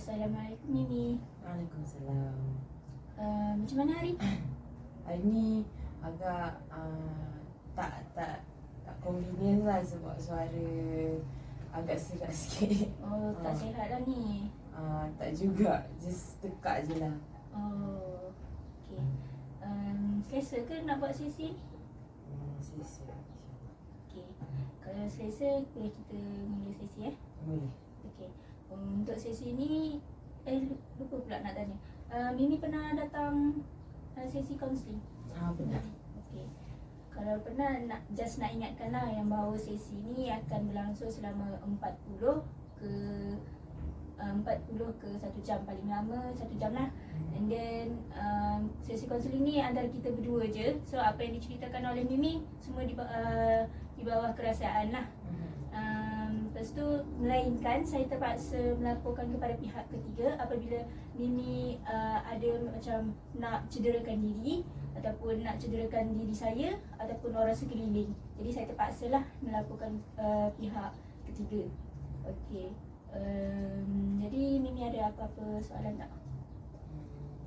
Assalamualaikum Mimi. Waalaikumsalam. Macam mana hari? Hari ni agak tak convenient lah sebab suara agak serak sikit. Oh, tak sihat lah ni. Tak juga, just tekak je lah. Oh, okay. Selesa ke nak buat sesi? Selesa. Okay. Kalau selesa, boleh kita mula sesi Boleh. Okay. Untuk sesi ni, lupa pula nak tanya. Mimi pernah datang sesi kaunseling? Benar. Okay. Kalau pernah, nak ingatkan lah yang bahawa sesi ni akan berlangsung selama 40 ke 1 jam, paling lama 1 jam lah. And then sesi kaunseling ni antara kita berdua je. So apa yang diceritakan oleh Mimi semua di bawah kerahsiaan lah. Lepas tu melainkan saya terpaksa melaporkan kepada pihak ketiga apabila Mimi ada macam nak cederakan diri ataupun nak cederakan diri saya ataupun orang sekeliling. Jadi saya terpaksa lah melaporkan pihak ketiga. Okey. Jadi Mimi ada apa-apa soalan tak?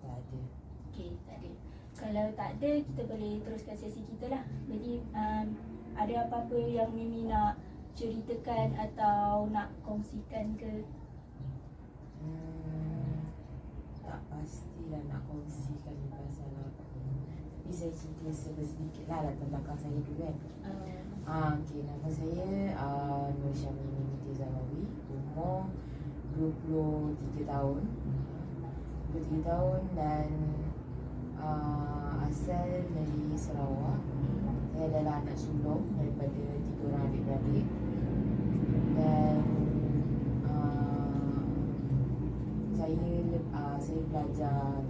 Tak ada. Okey, tak ada. Kalau tak ada, kita boleh teruskan sesi kita lah. Jadi ada apa-apa yang Mimi nak ceritakan atau nak kongsikan ke? Tak pastilah nak kongsikan pasal apa. Tapi saya cerita sedikit lah latar belakang saya dulu kan. Okay, nama saya Nur Syamini binti Zawawi, umur 23 tahun. 23 tahun dan asal dari Sarawak. Saya adalah anak sulung daripada 3 orang adik-beradik. Dan saya belajar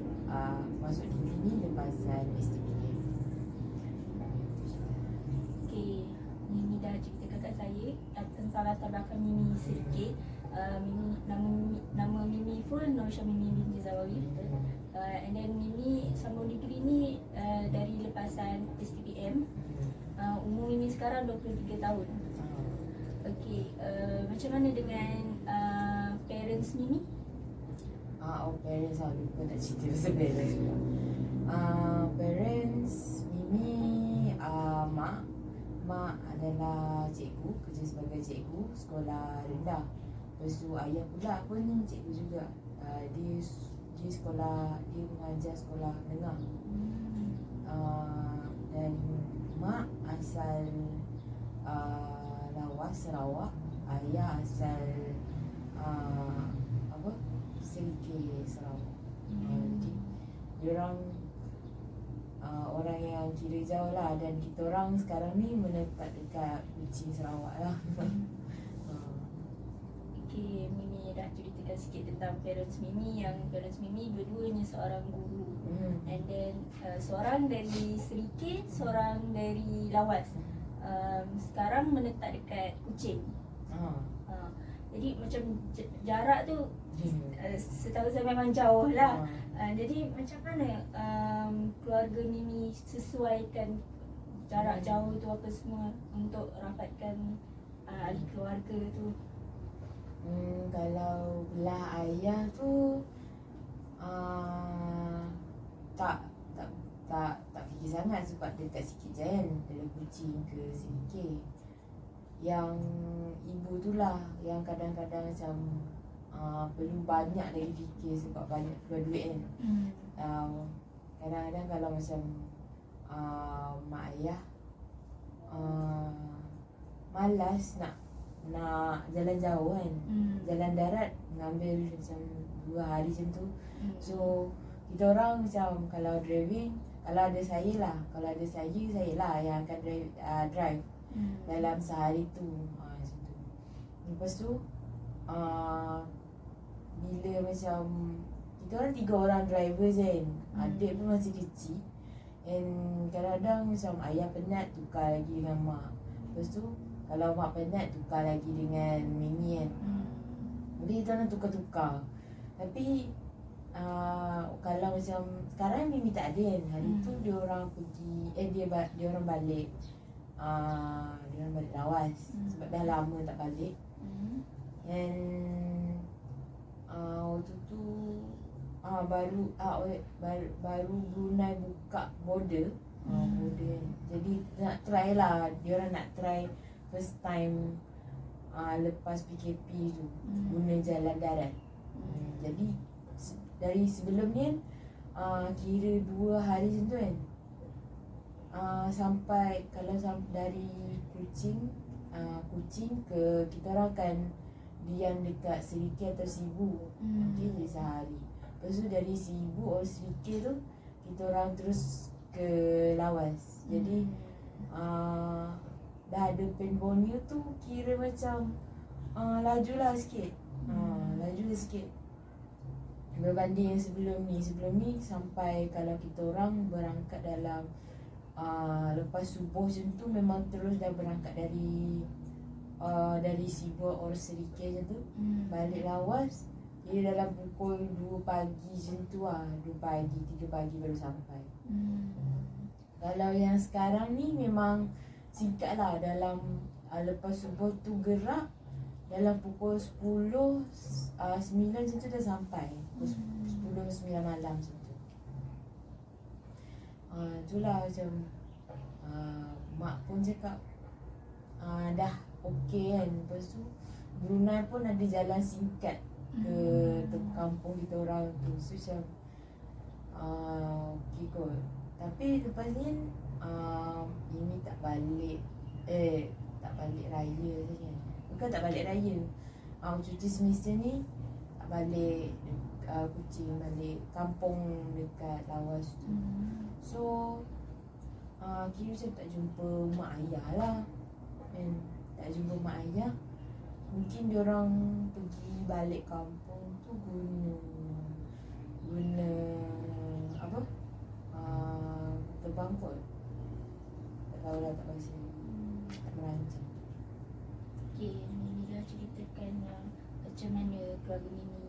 masuk degree ni lepasan STPM. Okey, Mimi dah ceritakan kat saya tentang latar belakang Mimi sedikit. Nama Mimi full Nur Syamini binti Zawawi. And then Mimi sambung degree ni dari lepasan STPM. Umur Mimi sekarang 23 tahun. Okey, macam mana dengan parents Mimi? Parents lupa nak cerita pasal parents pula. Parents Mimi, mak adalah cikgu, kerja sebagai cikgu sekolah rendah. Lepas tu ayah pula pun cikgu juga. Dia mengajar sekolah menengah. Dan mak asal Lawas, Sarawak. Ayah asal Serikir, Sarawak. Jadi diorang orang yang kira jauh lah. Dan kita orang sekarang ni menetap dekat Kuching, Sarawak lah. Okay, Mimi dah ceritakan sikit tentang parents Mimi. Yang parents Mimi dua-duanya seorang guru. And then seorang dari Serikir, seorang dari Lawas. Sekarang menetap dekat Kuching. Jadi macam jarak tu setahu saya memang jauh lah. Jadi macam mana keluarga Mimi sesuaikan jarak jauh tu apa semua untuk rapatkan ahli keluarga tu? Kalau belah ayah tu tak fikir sangat sebab dekat sikit je kan, dari Kuching ke Serikir. Yang ibu tu lah yang kadang-kadang macam perlu banyak lagi fikir sebab banyak keluar duit kan. Kadang-kadang kalau macam mak ayah malas nak jalan jauh kan. Jalan darat mengambil macam 2 hari macam tu. So kita orang macam kalau driving, kalau ada saya lah yang akan drive dalam sehari tu. Macam tu. Lepas tu bila macam kita orang 3 orang driver je kan. Adik pun masih kecil. And kadang-kadang macam ayah penat tukar lagi dengan mak. Lepas tu kalau mak penat tukar lagi dengan Mimi kan. Jadi kita orang tukar-tukar. Tapi kalau macam sekarang Mimi tak ada kan. Hari tu dia orang pergi dia orang balik Lawas sebab dah lama tak balik. And waktu tu baru Brunei buka border. Border kan. Jadi nak try lah, diorang nak try first time lepas PKP tu guna jalan darat. Jadi dari sebelum ni kira 2 hari macam tu kan, sampai kalau dari Kuching ke kita orang akan diam dekat Serikil atau Sibu. Okay, jadi sehari. Lepas tu dari Sibu atau Serikil tu kita orang terus ke Lawas. Jadi dah ada pen Borneo tu kira macam lajulah sikit. Lajulah sikit berbanding yang sebelum ni sampai kalau kita orang berangkat dalam lepas subuh macam tu memang terus dah berangkat dari Sibu or Serikil macam tu, balik Lawas dia dalam pukul 2 pagi macam tu 2 pagi 3 pagi baru sampai. Kalau yang sekarang ni memang singkat lah, dalam lepas subuh tu gerak dalam pukul 10 9 macam tu dah sampai. Pukul 10 9 malam macam tu. Itulah macam mak pun cakap dah okey kan. Lepas tu Brunei pun ada jalan singkat ke kampung kita orang tu. So macam okey kot. Tapi lepas ni ini tak balik raya je kan. Bukan tak balik raya, cuti semester ni tak balik Kuching, balik kampung dekat Lawas tu. So kira macam tak jumpa mak ayah lah kan. Tak jumpa mak ayah, mungkin diorang pergi balik kampung tu guna apa, terbang kot. Tak tahulah, tak pasti, tak merancang. Okay, Mimi dah ceritakan macam mana keluarga Mimi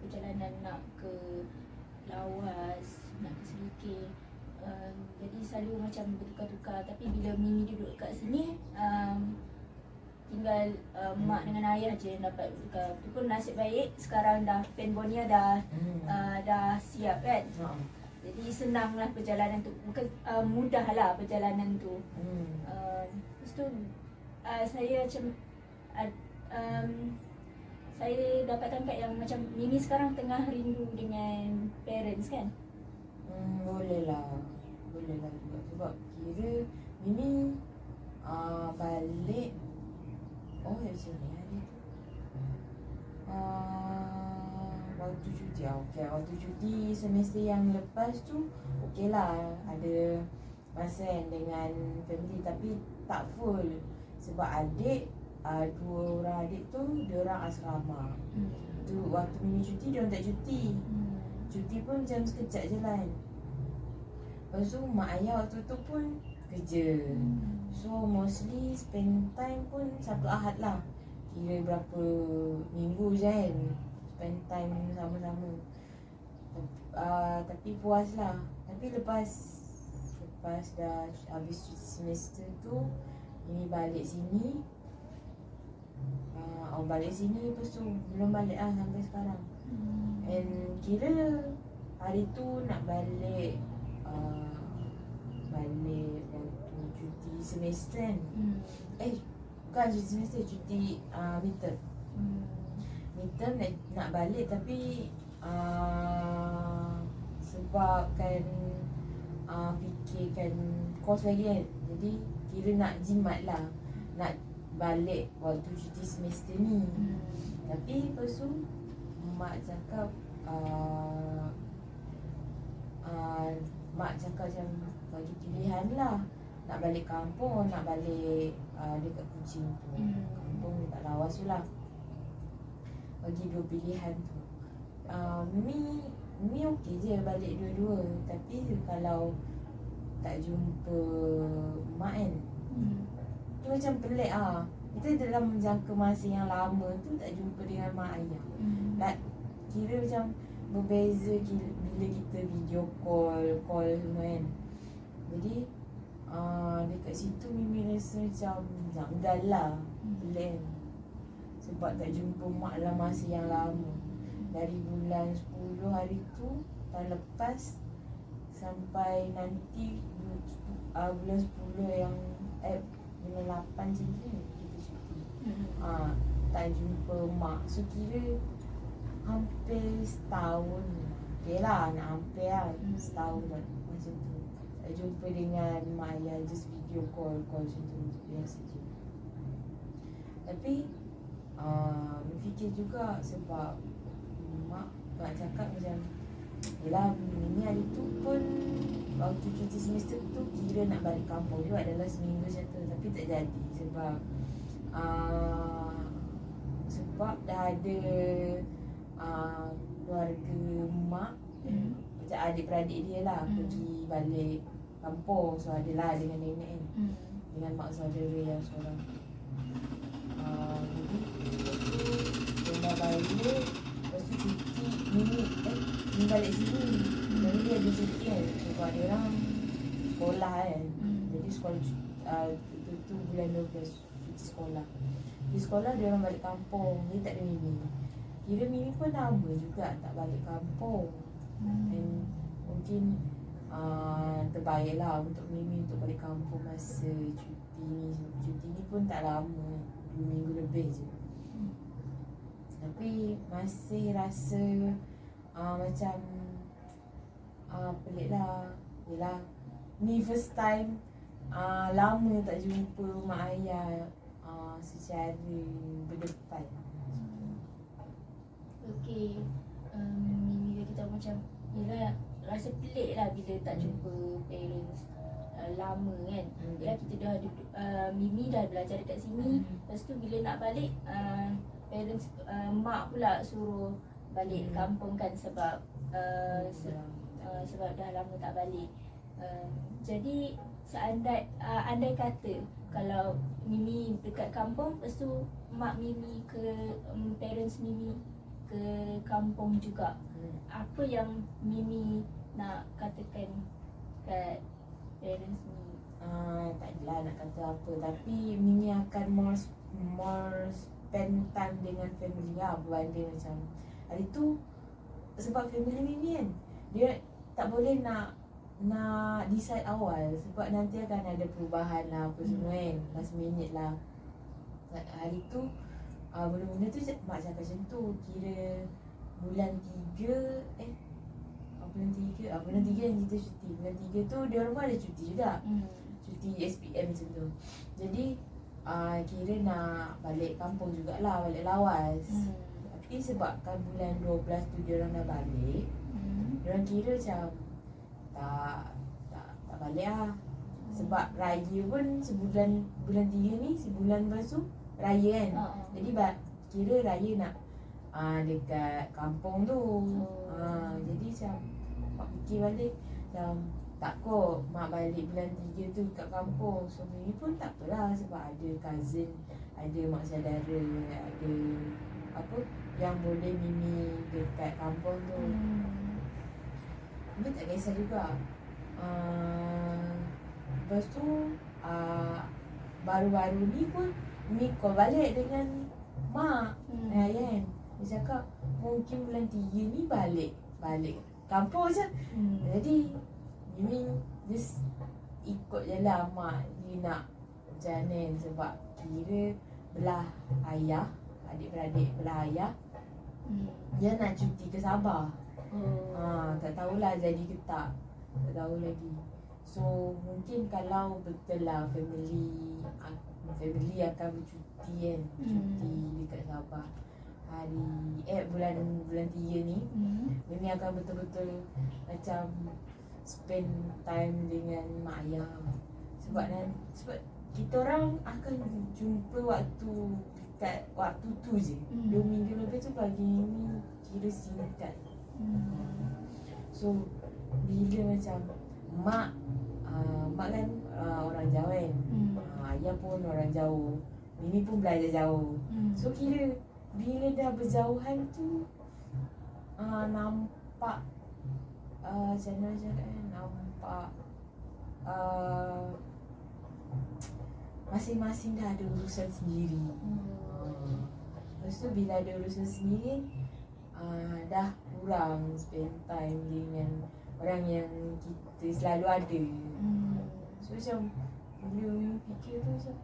perjalanan nak ke Lawas, nak ke Serikil. Jadi selalu macam bertukar-tukar. Tapi bila Mimi duduk kat sini, tinggal mak dengan ayah je yang dapat bertukar. Itu pun nasib baik sekarang dah pen Borneo dah siap kan. Jadi senanglah perjalanan tu. Bukan mudahlah perjalanan tu. Lepas tu saya macam saya dapat tangkap yang macam Mimi sekarang tengah rindu dengan parents kan? Boleh lah juga. Sebab kira Mimi balik macam ni hari tu waktu cuti. Waktu cuti semester yang lepas tu okey lah, ada masa kan dengan family, tapi tak full. Sebab adik, 2 orang adik tu diorang asrama. Tu waktu Mimi cuti diorang tak cuti. Cuti pun jam sekejap je lah kan. Lepas tu mak ayah waktu tu pun kerja. So mostly spend time pun Sabtu Ahad lah. Kira berapa minggu je kan spend time sama-sama. Tapi puas lah. Tapi lepas dah habis semester tu, ini balik sini. Balik sini, lepas tu belum balik lah sampai sekarang. And kira hari tu nak balik waktu cuti semester kan. Bukan cuti semester, cuti midterm. Midterm nak balik, tapi sebab kan fikirkan kos lagi kan. Jadi kira nak jimat lah, nak balik waktu cuti semester ni. Tapi lepas tu mak cakap macam bagi pilihan lah, nak balik kampung, nak balik dekat Kuching tu, kampung dekat Lawas tu lah. Bagi 2 pilihan tu. Mimi okey je balik dua-dua. Tapi kalau tak jumpa mak kan, tu macam pelik kita dalam jangka masa yang lama tu tak jumpa dengan mak ayah. Kira macam berbeza bila kita video call semua kan. Jadi dekat situ Mimi rasa macam janggal lah, pelik kan. Sebab tak jumpa mak dalam masa yang lama. dari bulan 10 hari tu tahun lepas sampai nanti bulan 10 yang bulan 8 macam tu kita cuti. Tak jumpa mak. So kira hampir setahun. Okay lah, nak hampir lah setahun lah, macam tu. Tak jumpa dengan mak ayah, just video call macam tu, biasa je. Tapi berfikir juga sebab mak cakap macam, yelah Mimi hari tu pun waktu cuti semester tu kira nak balik kampung juga dalam seminggu macam tu. Tapi tak jadi sebab dah ada keluarga mak, macam adik-beradik dia lah pergi balik kampung. So adalah dengan nenek kan, dengan mak saudara yang seorang. Jadi dia dah balik, lepas tu cuti Mimi balik sini. Jadi dia ada cuti kan, sebab dia orang sekolah kan. Jadi sekolah tu bulan 12 cuti sekolah. Di sekolah dia orang balik kampung, dia tak ada Mimi. Kira Mimi pun lama juga tak balik kampung. And mungkin terbaiklah untuk Mimi untuk balik kampung masa cuti ni. Cuti ni pun tak lama, 2 minggu lebih je. Tapi masih rasa macam pelik lah. Yelah, ni first time lama tak jumpa mak ayah secara berdepan. Okay, Mimi bagi tahu macam, yelah rasa pelik lah bila tak jumpa parents lama kan. Yelah kita dah ada, Mimi dah belajar dekat sini. Lepas tu bila nak balik, parents mak pula suruh balik kampung kan, sebab sebab dah lama tak balik. Jadi andai kata kalau Mimi dekat kampung, lepas tu mak Mimi parents Mimi ke kampung juga, apa yang Mimi nak katakan kat parents Mimi? Tak adalah nak kata apa, tapi Mimi akan more spend time dengan family lah, berbanding macam hari tu. Sebab family Mimi kan, dia tak boleh nak decide awal, sebab nanti akan ada perubahan lah apa semua kan, last minute lah. Hari tu benda-benda tu mak cakap macam tu, kira bulan 3 bulan 3 yang kita cuti. Bulan 3 tu dia orang pun ada cuti juga, cuti SPM macam tu. Jadi kira nak balik kampung jugalah, balik lawas. Tapi sebabkan bulan 12 tu dia orang dah balik, dia orang kira macam tak balik lah. Sebab raya pun sebulan, bulan 3 ni sebulan lepas tu raya kan. Jadi kira raya nak dekat kampung tu. Jadi macam mak fikir balik, macam tak kot mak balik bulan 3 tu kat kampung. So Mimi pun tak apalah, sebab ada cousin, ada mak saudara, ada apa yang boleh Mimi dekat kampung tu. Mimi tak kisah juga. Lepas tu baru-baru ni pun Mimi call balik dengan mak. Kan dia cakap mungkin bulan 3 ni balik kampung je. Jadi Mimi just ikut je lah mak dia nak macam mana. Sebab kira belah ayah, adik-beradik belah ayah, dia nak cuti ke Sabah. Tak tahulah jadi ke tak tahu lagi. So mungkin kalau betul lah family akan bercuti kan, cuti dekat Sabah hari bulan 3 ni, Mimi akan betul-betul macam spend time dengan mak ayah. Sebab kita orang akan jumpa waktu dekat waktu tu je. 2 minggu lebih tu bagi Mimi kira singkat. So bila macam mak kan orang jauh kan, ayah pun orang jauh, Mimi pun belajar jauh. So kira bila dah berjauhan tu nampak macam mana cakap, nampak masing-masing dah ada urusan sendiri. Lepas tu bila ada urusan sendiri, dah kurang spend time dengan orang yang kita selalu ada. So macam bila Mimi fikir tu macam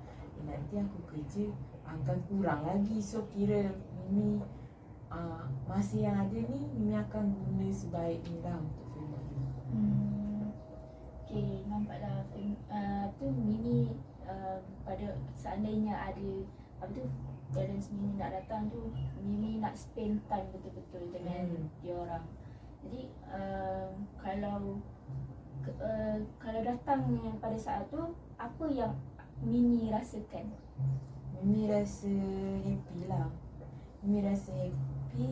nanti aku kerja akan kurang lagi. So kira Mimi masa yang ada ni Mimi akan guna sebaiknya lah untuk family. Okay, nampaklah tu Mimi pada seandainya ada apa tu parents Mimi nak datang tu, Mimi nak spend time betul-betul dengan dia orang. Jadi kalau datangnya pada saat tu, apa yang Mimi rasakan? Mimi rasa happy lah. Mimi rasa happy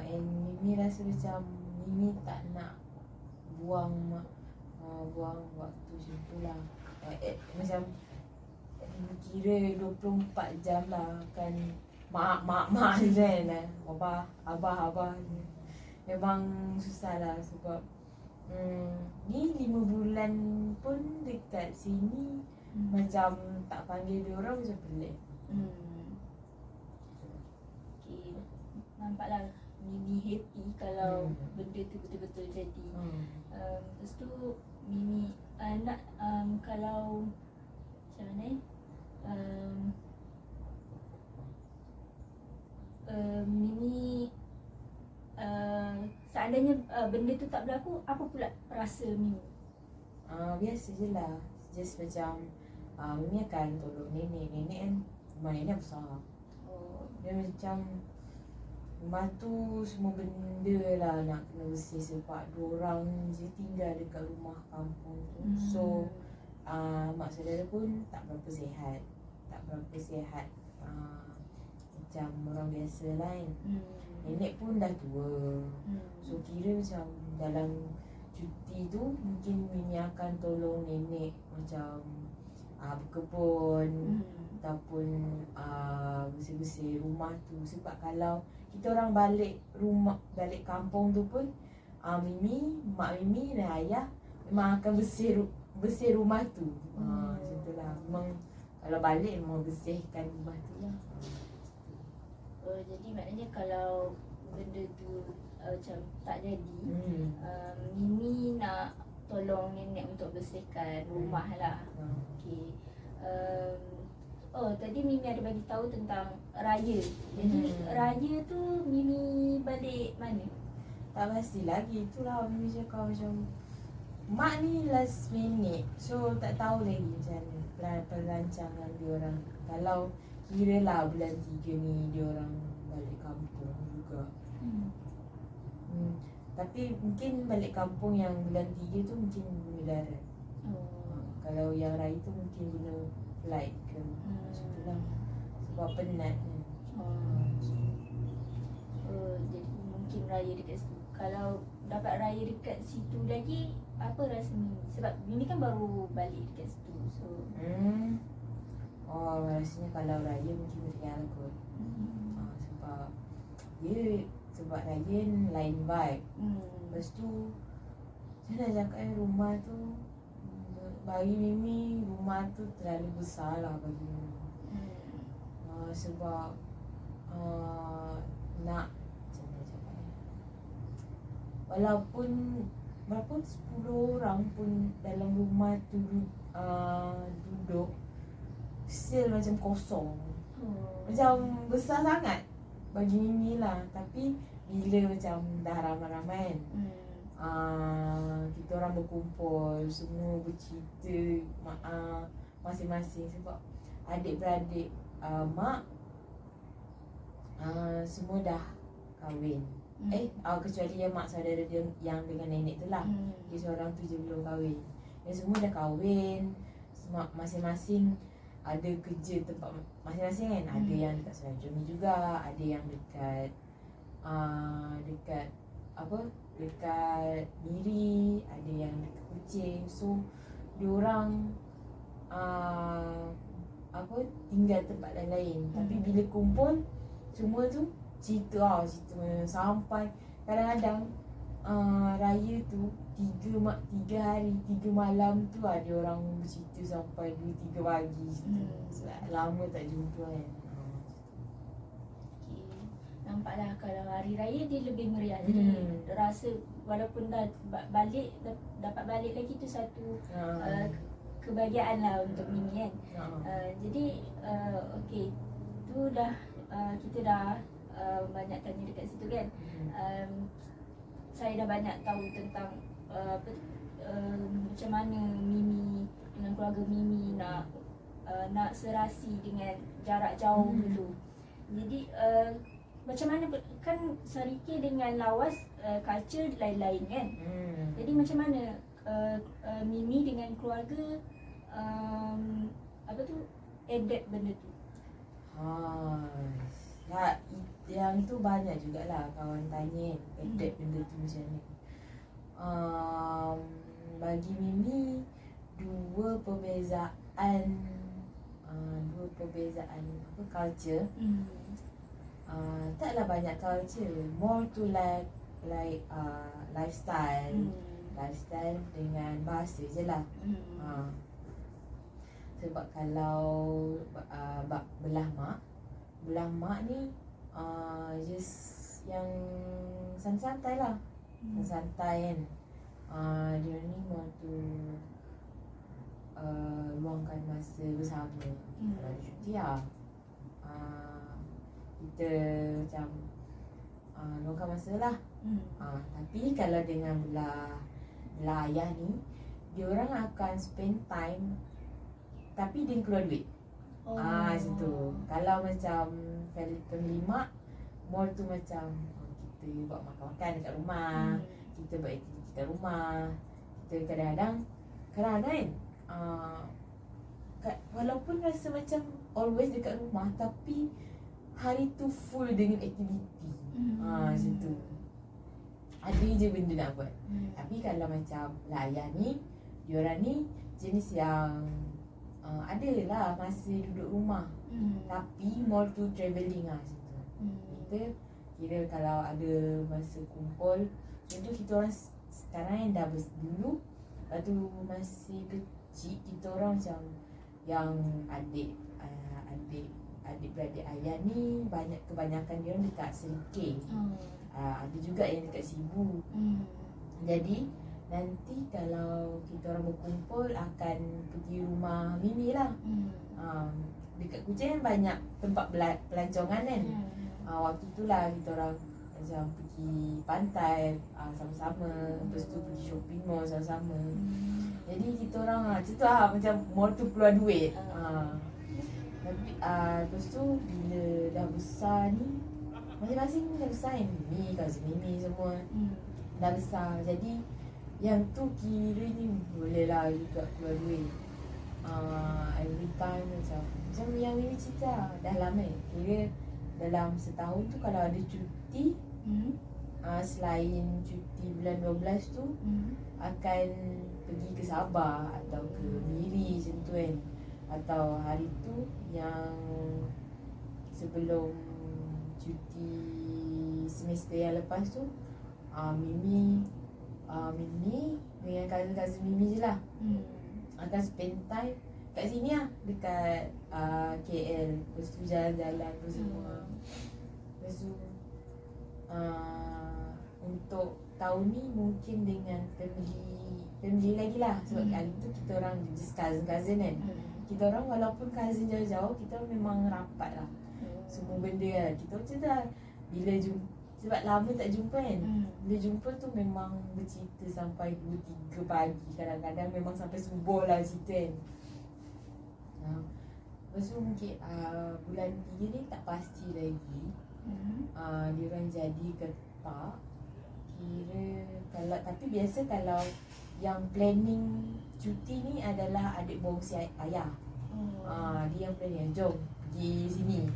and Mimi rasa macam Mimi tak nak buang waktu macam tu lah. Macam kira 24 jam lah kan mak je kan, abah je. Memang susah lah sebab ni 5 bulan pun dekat sini macam tak panggil dia orang macam pelik. Okay, nampaklah Mimi happy kalau benda tu betul-betul jadi. Lepas tu Mimi nak kalau macam mana Mimi seandainya benda tu tak berlaku, apa pula rasa Mimi? Biasa je lah. Just macam Mimi akan tolong nenek. Nenek kan rumah nenek besar. Dia macam rumah tu semua benda lah nak kena bersih sebab diorang je tinggal dekat rumah kampung tu. So mak saudara pun tak berapa sihat. Macam orang biasa lah kan. Nenek pun dah tua. So kira macam dalam cuti tu mungkin Mimi akan tolong nenek macam berkebun ataupun bersih-bersih rumah tu. Sebab kalau kita orang balik kampung tu pun mak Mimi dan ayah memang akan bersih rumah tu. Macam tu lah. Memang kalau balik memang bersihkan rumah tu lah. Jadi maknanya kalau benda tu macam tak jadi, Mimi nak tolong nenek untuk bersihkan rumah lah. Okay. Tadi Mimi ada bagi tahu tentang raya. Jadi raya tu Mimi balik mana? Tak pasti lagi. Itulah Mimi cakap macam mak ni last minute. So tak tahu lagi macam mana perancangan dia orang. Kalau kira lah bulan 3 ni dia orang balik kampung juga. Tapi mungkin balik kampung yang bulan 3 tu mungkin guna darat. Kalau yang raya tu mungkin guna flight ke macam tu lah. Sebab penat kan. Jadi mungkin raya dekat situ. Kalau dapat raya dekat situ lagi, apa rasa Mimi? Sebab Mimi kan baru balik dekat situ. So rasanya kalau raya mungkin meriah kot. Sebab raya lain vibe. Lepas tu saya nak cakap rumah tu bagi Mimi, rumah tu terlalu besar lah bagi Mimi. Sebab nak macam mana cakap walaupun 10 orang pun dalam rumah tu duduk, still macam kosong. Macam besar sangat bagi Mimi lah. Tapi bila macam dah ramai-ramai kan, kita orang berkumpul, semua bercerita masing-masing. Sebab adik-beradik mak semua dah kahwin. Kecuali yang mak saudara dia yang dengan nenek tu lah. Dia seorang tu je belum kahwin. Yang semua dah kahwin, masing-masing ada kerja tempat masing-masing kan. Ada yang dekat Seranjung ni juga, ada yang dekat dekat Miri, ada yang dekat Kuching. So diorang tinggal tempat lain-lain. Tapi bila kumpul semua tu cerita sampai kadang-kadang raya tu 3 hari 3 malam tu ada orang bercerita sampai 2-3 pagi. Lama tak jumpa kan. nampaklah kalau hari raya dia lebih meriah. Jadi rasa walaupun dah balik dapat balik lagi tu satu kebahagiaan lah untuk Mimi kan. Jadi okey, tu dah kita dah banyak tanya dekat situ kan. Saya dah banyak tahu tentang macam mana Mimi dengan keluarga Mimi nak serasi dengan jarak jauh gitu. Jadi macam mana kan Sarike dengan Lawas culture lain-lain kan. Jadi macam mana Mimi dengan keluarga adapt benda tu? Yang tu banyak jugalah kawan tanya adapt benda tu macam mana. Bagi Mimi dua perbezaan culture. Taklah banyak culture, more to like lifestyle. Lifestyle dengan bahasa je lah. Sebab kalau belah mak ni just yang santai-santai lah. Santai kan. Dia ni mau tu luangkan masa bersama. Kalau ada cuti lah, kita macam luangkan masa lah. Tapi kalau dengan belah ayah ni, dia orang akan spend time tapi dia keluar duit. Macam tu. Kalau macam family mak, more tu macam kita buat makan-makan dekat rumah, kita buat aktiviti kat rumah. Kita kadang-kadang kan, walaupun rasa macam always dekat rumah, tapi hari tu full dengan aktiviti. Macam tu. Ada je benda nak buat. Tapi kalau macam ayah ni, diorang ni jenis yang adalah masa duduk rumah, tapi more to travelling lah macam tu. Kita kira kalau ada masa kumpul, contoh kita orang sekarang yang dah dulu, lepas tu masih kecil, kita orang macam yang adik-beradik ayah ni kebanyakan dia orang dekat Serikih. Ada juga yang dekat Sibu. Jadi nanti kalau kita orang berkumpul akan pergi rumah Mimi lah. Dekat Kuching banyak tempat pelancongan kan. Waktu tu lah kita orang macam pergi pantai sama-sama, lepas tu pergi shopping mall sama-sama. Jadi kita orang macam tu lah, macam more tu keluar duit. Tapi lepas tu bila dah besar ni, masing-masing dah besar kan, Mimi, cousin Mimi semua dah besar. Jadi yang tu kira ni boleh lah juga keluar duit. Every time macam yang Mimi cerita dah lama kira dalam setahun tu kalau ada cuti, selain cuti bulan 12 tu, akan pergi ke Sabah atau ke Miri macam tu kan. Atau hari tu yang sebelum cuti semester yang lepas tu, Mimi dengan cousin Mimi je lah akan spend time kat sini lah, dekat KL. Lepas tu jalan-jalan tu semua. Lepas tu untuk tahun ni mungkin dengan family lagi lah. Sebab hari tu kita orang just cousin kan. Kita orang walaupun cousin jauh-jauh, kita orang memang rapat lah. Semua benda lah kita macam tu lah. Bila jumpa, sebab lama tak jumpa kan, bila jumpa tu memang bercerita sampai 2-3 pagi. Kadang-kadang memang sampai subuh lah cerita kan. Lepas tu mungkin bulan 3 ni tak pasti lagi dia orang jadi ke tak. Kira kalau, tapi biasa kalau yang planning cuti ni adalah adik bongsi ayah. Dia yang planning, jom pergi sini.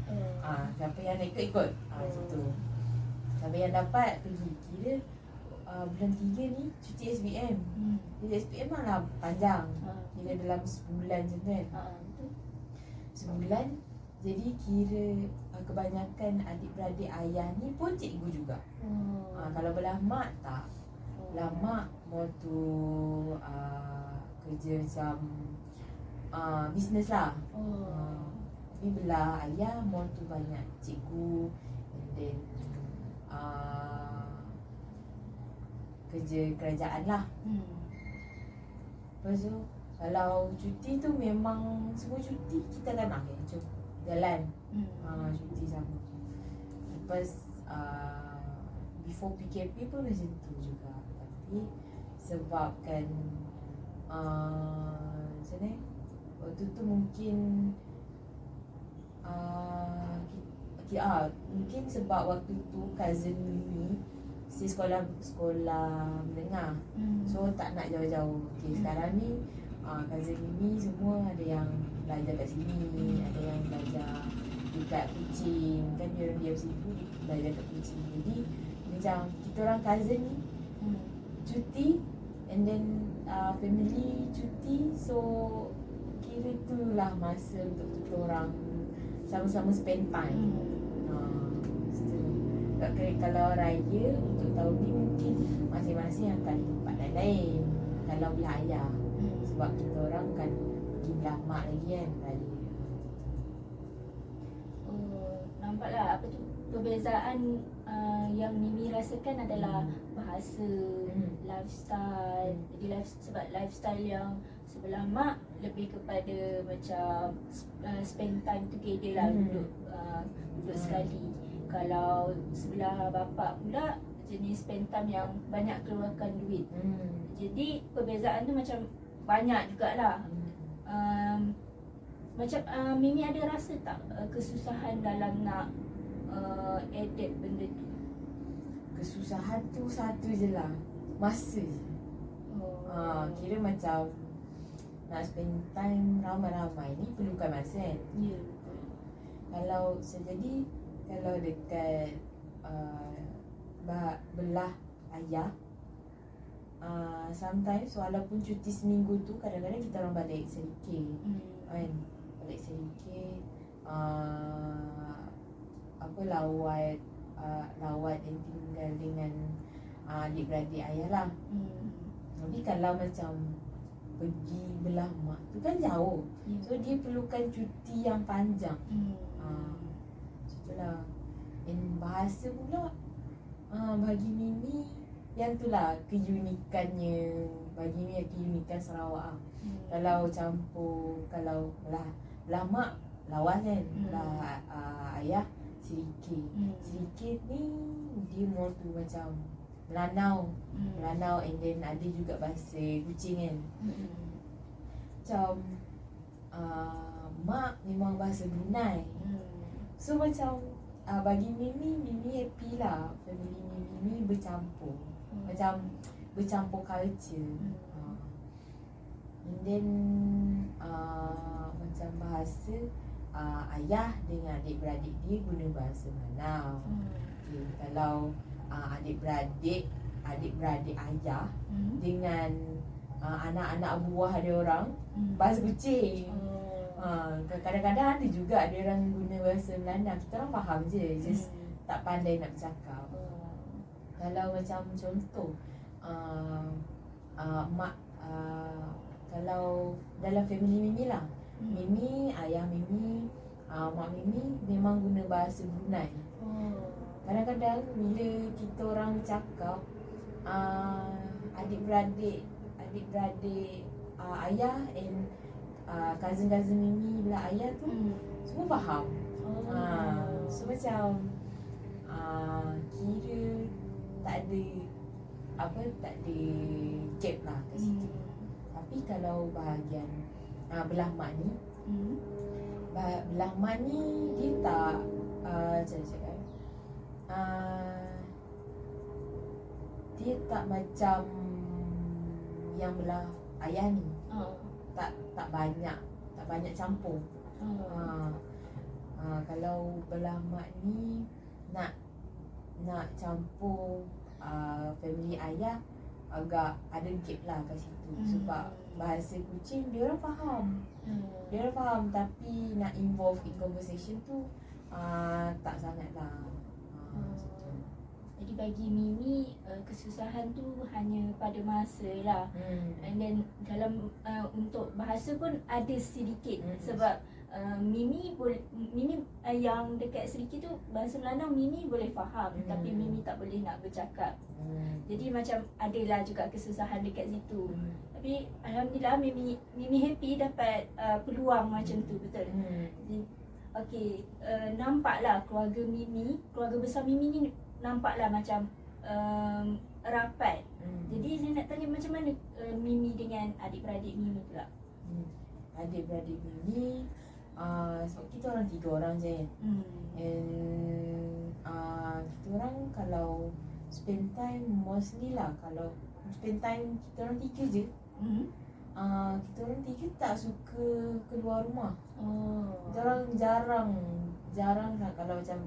Siapa yang nak ikut, macam tu. Siapa yang dapat pergi. Kira bulan 3 ni cuti SPM. Cuti SPM lah panjang. Kira dalam sebulan macam tu kan. Sebulan. Jadi kira kebanyakan adik-beradik ayah ni pun cikgu juga. Kalau belah mak tak. Belah mak mau tu kerja macam bisnes lah. Tapi belah ayah mau tu banyak cikgu, and then kerja kerajaan lah. Lepas tu kalau cuti tu memang semua cuti kita akan jom jalan cuti sama. Lepas before PKP pun macam tu juga. Tapi sebabkan macam ni, waktu tu mungkin mungkin sebab waktu tu cousin Mimi si sekolah menengah. So tak nak jauh-jauh. Okay, sekarang ni cousin Mimi semua ada yang belajar kat sini, ada yang belajar dekat Kuching. Kan dia orang diam situ belajar kat Kuching. Jadi macam kita orang cousin ni cuti, and then family cuti. So kira itulah masa untuk kita orang sama-sama spend time. Kalau raya untuk tahun ni mungkin masing-masing akan tempat lain-lain. Kalau belah ayah, sebab kita orang kan pergi belah mak lagi kan raya. Nampaklah apa tu perbezaan yang Mimi rasakan adalah bahasa, lifestyle. Jadi sebab lifestyle yang sebelah mak lebih kepada macam spend time together lah, duduk sekali. Kalau sebelah bapa pula jenis spend time yang banyak keluarkan duit. Jadi perbezaan tu macam banyak jugalah. Macam Mimi ada rasa tak kesusahan dalam nak adapt benda tu? Kesusahan tu satu je lah, masa je. Kira macam nak spend time ramai-ramai ni perlukan masa kan. Ya. Kalau dekat belah ayah, sometimes walaupun cuti seminggu tu kadang-kadang kita orang balik sedikit kan, balik sedikit lawat dan tinggal dengan adik-beradik ayah lah. Tapi kalau macam pergi belah mak tu kan jauh, so dia perlukan cuti yang panjang. Itulah. Dan bahasa pula bagi Mimi yang tu lah keunikannya. Bagi Mimi yang keunikan Sarawak. Kalau campur, kalau belah mak lawas kan, belah ayah sedikit. Sedikit ni dia more tu macam Melanau, and then ada juga bahasa Kuching kan. Macam mak memang bahasa Brunei. So macam bagi Mimi happy lah. Family Mimi bercampur. Macam bercampur culture. And then macam bahasa ayah dengan adik-beradik dia guna bahasa Melanau. Okay, kalau adik-beradik ayah dengan anak-anak buah dia orang bahasa Kuching. Kadang-kadang ada juga ada orang guna bahasa Melanau. Kita orang faham je, just tak pandai nak bercakap. Kalau macam contoh mak, kalau dalam family Mimi lah, Mimi, ayah Mimi, mak Mimi memang guna bahasa Brunei. Kadang-kadang bila kita orang bercakap, adik-beradik ayah and cousin-cousin Mimi belah ayah tu semua faham. So macam kira tak ada gap lah kat situ. Tapi kalau bahagian belah mak ni, belah mak ni dia tak macam mana cakap, dia tak macam yang belah ayah ni. Tak banyak campur. Kalau belah mak ni nak campur family ayah, agak ada gap lah kat situ. Sebab bahasa Kuching dia orang faham. Dia orang faham, tapi nak involve in conversation tu tak sangat lah. Jadi bagi Mimi kesusahan tu hanya pada masa lah. And then dalam untuk bahasa pun ada sedikit sebab Mimi yang dekat Seriki tu bahasa Melanau Mimi boleh faham, tapi Mimi tak boleh nak bercakap. Jadi macam adalah juga kesusahan dekat situ. Tapi alhamdulillah Mimi happy dapat peluang macam tu, betul. Okey, nampaklah keluarga besar Mimi ni nampaklah macam rapat. Jadi saya nak tanya macam mana Mimi dengan adik-beradik Mimi pula? Adik-beradik Mimi, sebab kita orang 3 orang je kan. And kita orang kalau spend time mostly lah, kalau spend time kita orang 3 je. Kita orang 3 tak suka keluar rumah. Kita orang jarang lah kalau macam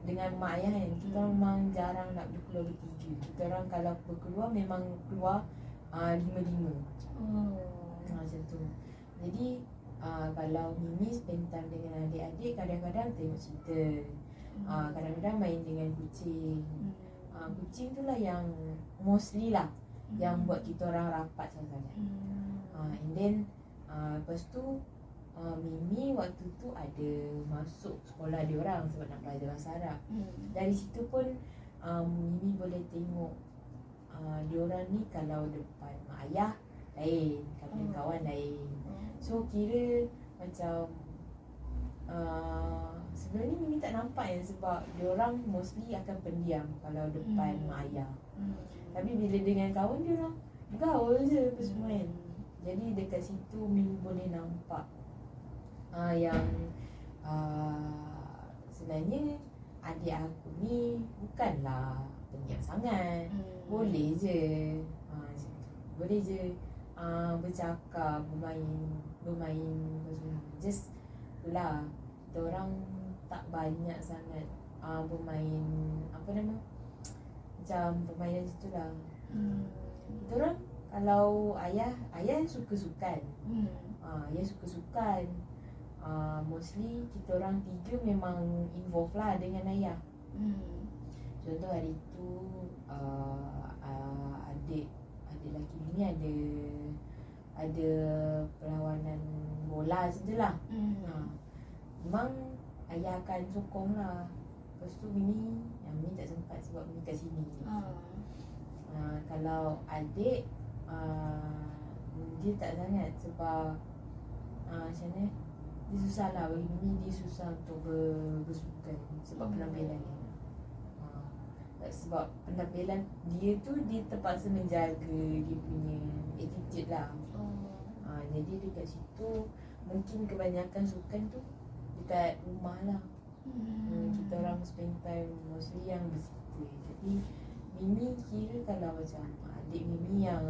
dengan mak ayah kan. Kita orang memang jarang nak berkeluar bertiga. Kita orang kalau berkeluar memang keluar 5-5. Macam tu. Jadi kalau Mimi spend time dengan adik-adik, kadang-kadang tengok cerita, kadang-kadang main dengan kucing. Kucing tu lah yang mostly lah yang buat kita orang rapat sangat-sangat. And then lepas tu Mimi waktu tu ada masuk sekolah dia orang sebab nak belajar bahasa Arab. Dari situ pun Mimi boleh tengok dia orang ni kalau depan mak ayah lain, kalau dengan kawan lain. So kira macam sebenarnya Mimi tak nampak kan, sebab dia orang mostly akan pendiam kalau depan mak ayah. Tapi bila dengan kawan dia orang gaul je apa semua kan. Jadi dekat situ Mimi boleh nampak yang sebenarnya adik aku ni bukanlah pendiam sangat. Boleh je boleh je bercakap, bermain just itulah, kita orang tak banyak sangat bermain apa nama, macam permainan situ lah. Kita orang kalau ayah suka sukan. Ayah suka sukan. Mostly kita orang 3 memang involve lah dengan ayah. Contoh hari tu adik lelaki ni ada perlawanan bola macam tu lah. Memang ayah akan sokong lah. Lepas tu Mimi tak sempat sebab Mimi kat sini. Kalau adik dia tak sangat sebab macam mana, dia susah lah bagi Mimi, dia susah untuk bersukan sebab penampilan dia. Sebab penampilan dia tu dia terpaksa menjaga dia punya attitude lah. Jadi dekat situ mungkin kebanyakan sukan tu dekat rumah lah. Kita orang spend time mostly yang bersitu. Jadi Mimi kira kalau macam adik Mimi yang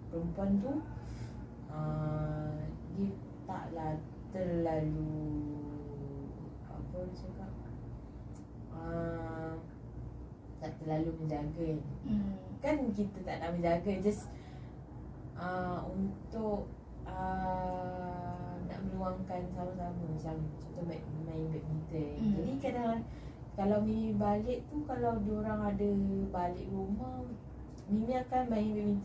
perempuan tu dia taklah terlalu apa orang cakap, tak terlalu menjaga kan. Kita tak nak menjaga, just untuk nak meluangkan sama-sama. Macam contoh main badminton. Jadi kadang kalau Mimi balik tu, kalau diorang ada balik rumah, Mimi akan main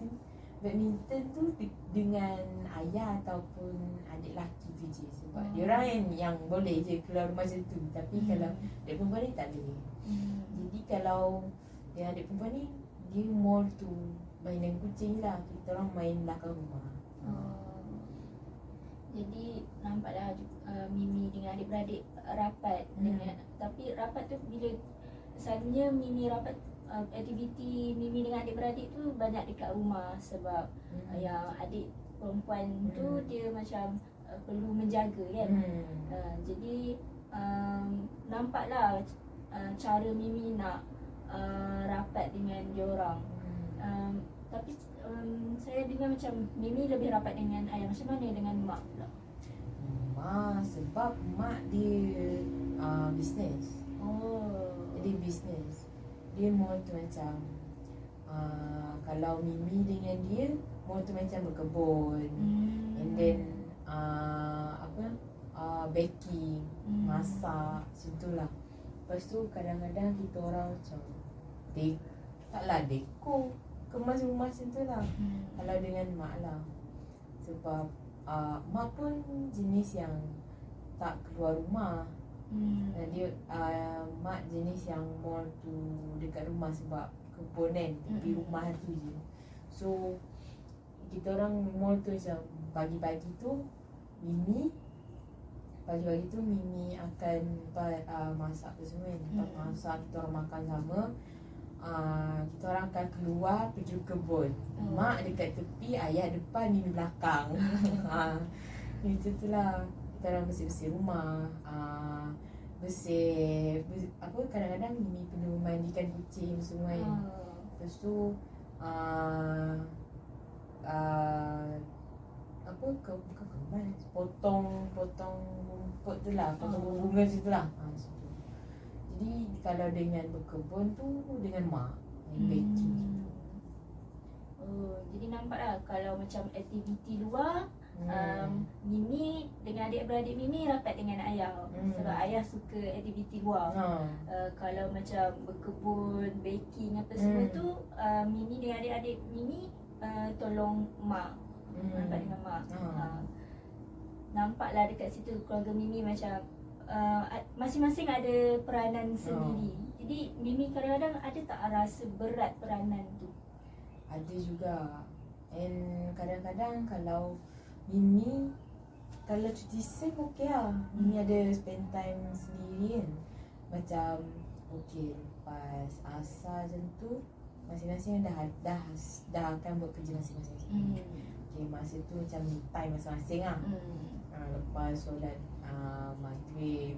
badminton tu dengan ayah ataupun adik lelaki tu je. Sebab diorang yang boleh je keluar rumah macam tu. Tapi kalau adik perempuan ni tak boleh. Jadi kalau yang adik perempuan ni, dia more to main dengan kucing lah. Kita orang main belakang rumah. Jadi nampaklah Mimi dengan adik-beradik rapat dengan, tapi rapat tu bila selalunya Mimi rapat, aktiviti Mimi dengan adik-beradik tu banyak dekat rumah sebab yang adik perempuan tu dia macam perlu menjaga kan. Jadi nampaklah cara Mimi nak rapat dengan diorang. Tapi saya dengar macam Mimi lebih rapat dengan ayah. Macam mana dengan mak pula? Mak sebab mak dia bisnes. Jadi bisnes dia more tu macam kalau Mimi dengan dia more tu macam berkebun. And then baking, masak, situlah. Lepas tu kadang-kadang kita orang macam taklah dekor, kemas rumah macam tu lah. Kalau dengan mak lah, sebab mak pun jenis yang tak keluar rumah. Dia mak jenis yang more to dekat rumah sebab kebun kan, tepi rumah tu je. So kita orang more tu macam pagi-pagi tu Mimi akan masak tu semua kan. Lepas masak kita orang makan sama, kita orang akan keluar pergi ke kebun. Mak dekat tepi, ayah depan, Mimi belakang. Macam tu lah. Kita orang bersih-bersih rumah, kadang-kadang Mimi perlu mandikan kucing semua kan. Lepas tu bukan kembang, potong rumput tu lah, potong bunga tu lah. Jadi kalau dengan berkebun tu dengan mak yang baking. Jadi nampak lah kalau macam aktiviti luar, Mimi dengan adik-beradik Mimi rapat dengan ayah. Sebab ayah suka aktiviti luar. Kalau macam berkebun, baking apa semua tu, Mimi dengan adik-adik Mimi tolong mak. Rapat dengan mak. Nampaklah dekat situ keluarga Mimi macam masing-masing ada peranan sendiri. Jadi Mimi kadang-kadang ada tak rasa berat peranan tu? Ada juga. And kadang-kadang kalau Mimi, kalau cuti sem okey lah. Mimi ada spend time sendiri kan. Macam okey, lepas asar macam tu masing-masing dah akan buat kerja masing-masing. Okay, masa tu macam me time masing-masing lah. Lepas solat maghrib,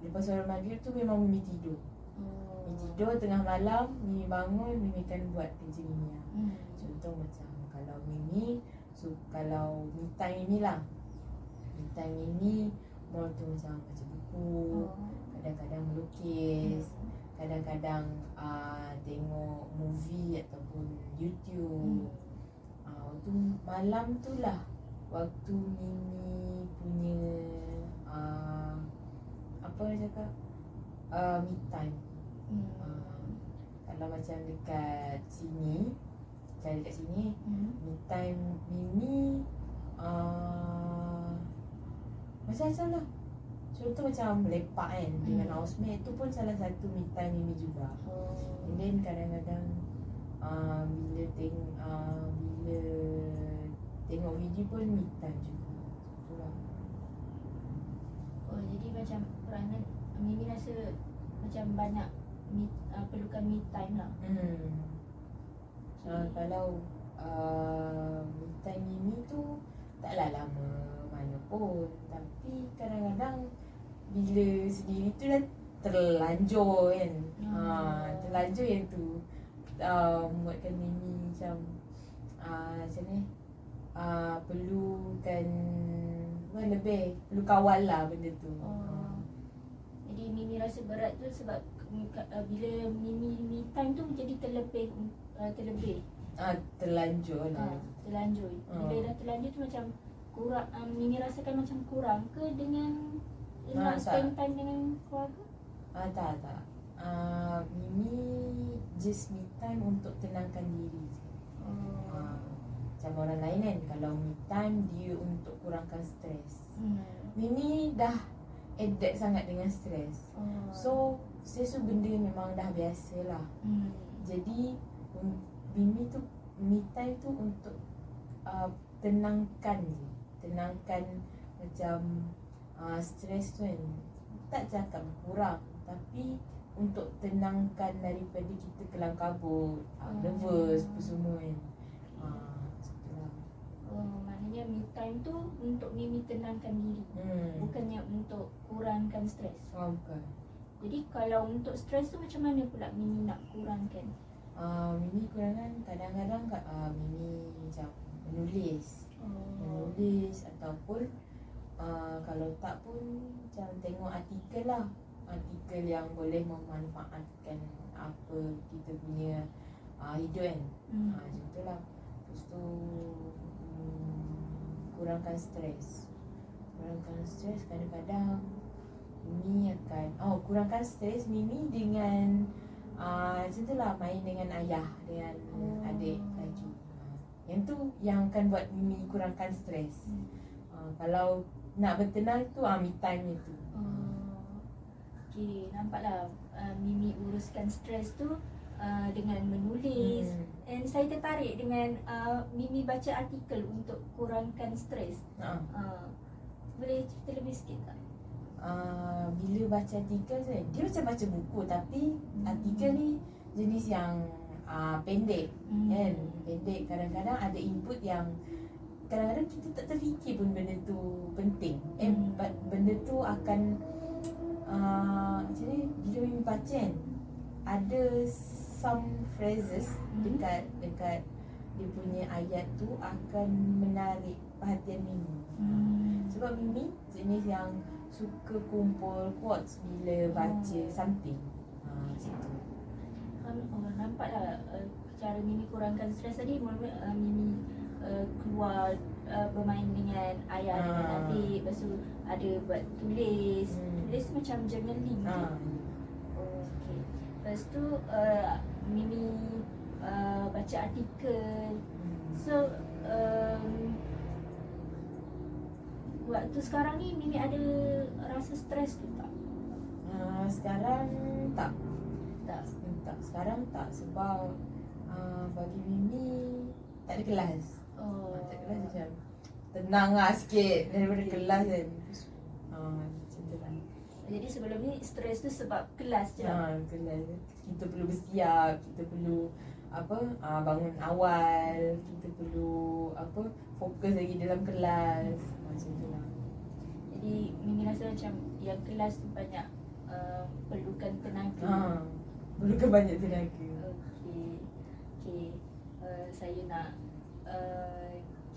lepas solat maghrib tu memang Mimi tidur. Mimi tidur tengah malam, Mimi bangun, Mimi kan buat kerja Mimi lah. Contoh macam kalau Mimi, kalau me time Mimi lah, me time Mimi more tu macam baca buku, kadang-kadang melukis, kadang-kadang tengok movie ataupun YouTube. Waktu malam tu lah waktu Mimi punya me time. Kalau macam dekat sini, me time Mimi macam-macam lah. Contoh macam lepak kan dengan housemate tu pun salah satu me time Mimi juga. And then kadang-kadang bila tengok video pun me time juga. Itulah. Jadi macam peranan Mimi rasa macam banyak perlukan me time lah. Kalau me time Mimi tu taklah lama mana pun, tapi kadang-kadang bila sendiri tu dah terlanjur kan. Terlanjur yang tu buatkan Mimi macam ni, perlukan perlu kawal lah benda tu. Jadi Mimi rasa berat tu sebab bila Mimi me time tu jadi terlebih terlanjur lah. Terlanjur. Bila dah terlanjur tu macam kurang, Mimi rasakan macam kurang ke dengan nak spend time dengan keluarga? Tak. Mimi just me time untuk tenangkan diri. Macam orang lain kan, kalau me time dia untuk kurangkan stres. Mimi dah adapt sangat dengan stres. So stres tu benda memang dah biasa lah. Jadi Mimi tu me time tu untuk tenangkan macam stres tu kan. Tak cakap berkurang, tapi untuk tenangkan daripada kita kelam kabut, nervous apa semua kan. Maknanya me time tu untuk Mimi tenangkan diri, bukannya untuk kurangkan stres. Bukan. Jadi kalau untuk stres tu macam mana pula Mimi nak kurangkan? Mimi kurangkan kadang-kadang Mimi macam menulis ataupun kalau tak pun macam tengok artikel lah, artikel yang boleh memanfaatkan apa kita punya hidup kan. Macam tu lah. Lepas tu kurangkan stres kadang-kadang Mimi akan kurangkan stres Mimi dengan macam tu lah, main dengan ayah, dengan adik lagi. Yang tu yang akan buat Mimi kurangkan stres. Kalau nak bertenang tu me time tu. Okay, nampaklah Mimi uruskan stres tu dengan menulis. And saya tertarik dengan Mimi baca artikel untuk kurangkan stres. Boleh cerita lebih sikit tak? Bila baca artikel dia macam baca buku, tapi artikel ni jenis yang pendek kan. Pendek, kadang-kadang ada input yang kadang-kadang kita tak terfikir pun benda tu penting. Benda tu akan macam ni, bila Mimi baca kan, ada some phrases dekat dia punya ayat tu akan menarik perhatian Mimi. Sebab Mimi jenis yang suka kumpul quotes bila baca something. Macam tu. Nampaklah cara Mimi kurangkan stres tadi. Mula-mula Mimi keluar bermain dengan ayah dengan adik. Lepas tu ada buat tulis. Tulis macam journaling je. Okay. Lepas tu Mimi baca artikel. So waktu sekarang ni Mimi ada rasa stres tu tak? Sekarang tak. Sekarang tak, sebab bagi Mimi tak ada kelas. Tak ada kelas macam tenang lah sikit daripada kelas kan. Macam tu lah. Jadi sebelum ni stres tu sebab kelas je lah. Kelas. Kita perlu bersiap, kita perlu bangun awal, kita perlu fokus lagi dalam kelas. Macam tu lah. Jadi Mimi rasa macam yang kelas tu banyak perlukan tenaga. Perlukan banyak tenaga. Okay. Saya nak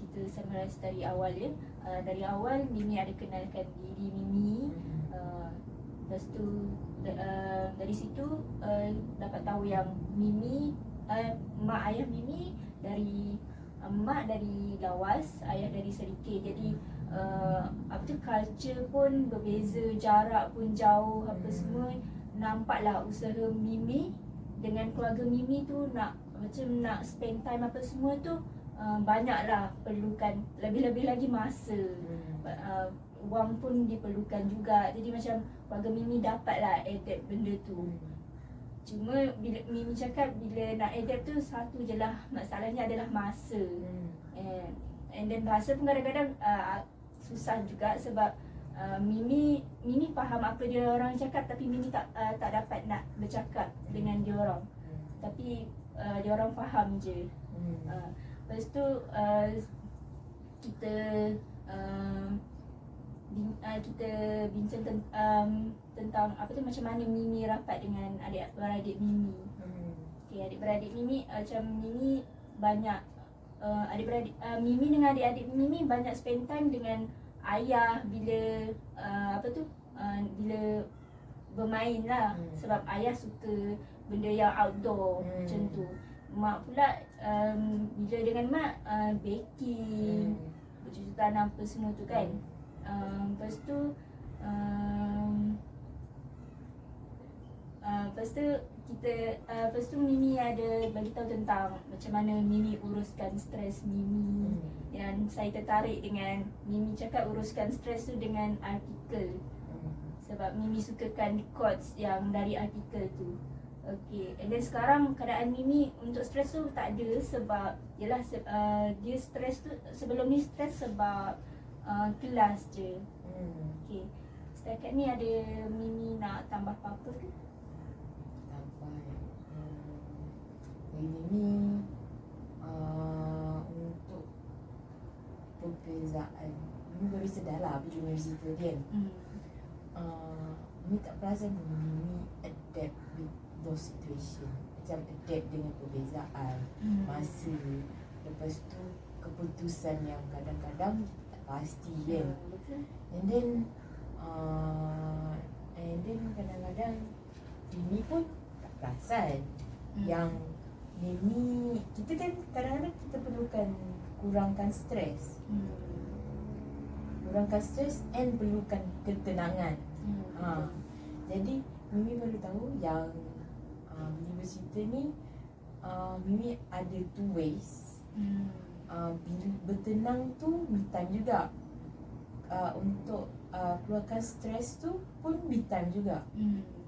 kita summarize dari awal ya. Dari awal Mimi ada kenalkan diri Mimi. Lepas tu dari situ dapat tahu yang Mimi, mak ayah Mimi dari mak dari Lawas, ayah dari Serikit. Jadi culture pun berbeza, jarak pun jauh, apa semua. Nampaklah usaha Mimi dengan keluarga Mimi tu nak spend time apa semua tu banyaklah perlukan, lebih-lebih lagi masa. Wang pun diperlukan juga. Jadi macam keluarga Mimi dapatlah adapt benda tu. Cuma bila Mimi cakap bila nak adapt tu satu je lah masalahnya adalah masa. And then bahasa pun kadang-kadang susah juga sebab Mimi faham apa dia orang cakap, tapi Mimi tak dapat nak bercakap dengan dia orang. Tapi dia orang faham je. Lepas tu kita bincang tentang macam mana Mimi rapat dengan adik-beradik Mimi. Okay, adik-beradik Mimi macam Mimi banyak Mimi dengan adik-adik Mimi banyak spend time dengan ayah bila bila bermain lah. Sebab ayah suka benda yang outdoor macam tu. Mak pula bila dengan mak baking, bercucuk tanam apa semua tu kan. Lepas tu Mimi ada bagi tahu tentang macam mana Mimi uruskan stres Mimi. Dan saya tertarik dengan Mimi cakap uruskan stres tu dengan artikel. Sebab Mimi sukakan quotes yang dari artikel tu. Okay, and then sekarang keadaan Mimi untuk stres tu tak ada sebab yalah dia stres tu sebelum ni stres sebab kelas je. Okay, setakat ni ada Mimi nak tambah apa-apa ke? Mimi untuk perbezaan, Mimi baru sedar lah pergi universiti kan. Mimi tak perasan pun Mimi adapt with those situation. Macam adapt dengan perbezaan masa. Lepas tu keputusan yang kadang-kadang tak pasti kan. And then kadang-kadang Mimi pun tak perasan yang Mimi, kita kan kadang-kadang kita perlukan kurangkan stres. Kurangkan stres and perlukan ketenangan. Jadi Mimi baru tahu yang bila bercerita ni Mimi ada two ways. bila bertenang tu me time juga. Untuk keluarkan stres tu pun me time juga.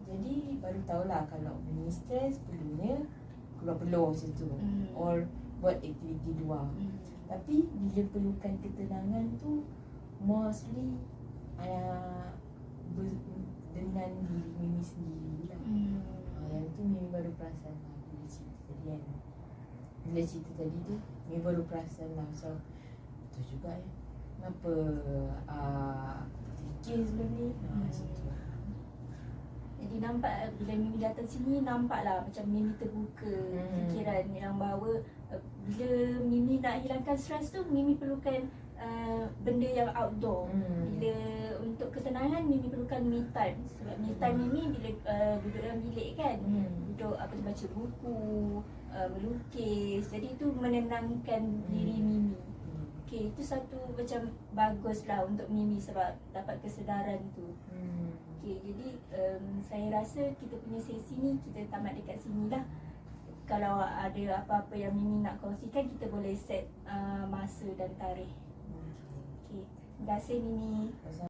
Jadi baru tahulah kalau Mimi stres perlunya keluar peluh macam tu, or buat aktiviti luar. Tapi bila perlukan ketenangan tu mostly dengan diri Mimi sendiri lah. Yang tu Mimi baru perasan lah bila cerita tadi kan. Bila cerita tadi tu Mimi baru perasan lah. So betul juga kenapa fikir sebelum ni macam tu. Jadi nampak bila Mimi datang sini, nampaklah macam Mimi terbuka fikiran yang bahawa bila Mimi nak hilangkan stres tu, Mimi perlukan benda yang outdoor. Bila untuk ketenangan Mimi perlukan me time. Sebab me time Mimi bila duduk dalam bilik kan, duduk baca buku, melukis. Jadi itu menenangkan diri Mimi. Okey, itu satu macam baguslah untuk Mimi sebab dapat kesedaran tu. Okay, jadi saya rasa kita punya sesi ni kita tamat dekat sini lah. Kalau ada apa-apa yang Mimi nak kongsikan, kita boleh set masa dan tarikh. Okay, terima kasih Mimi.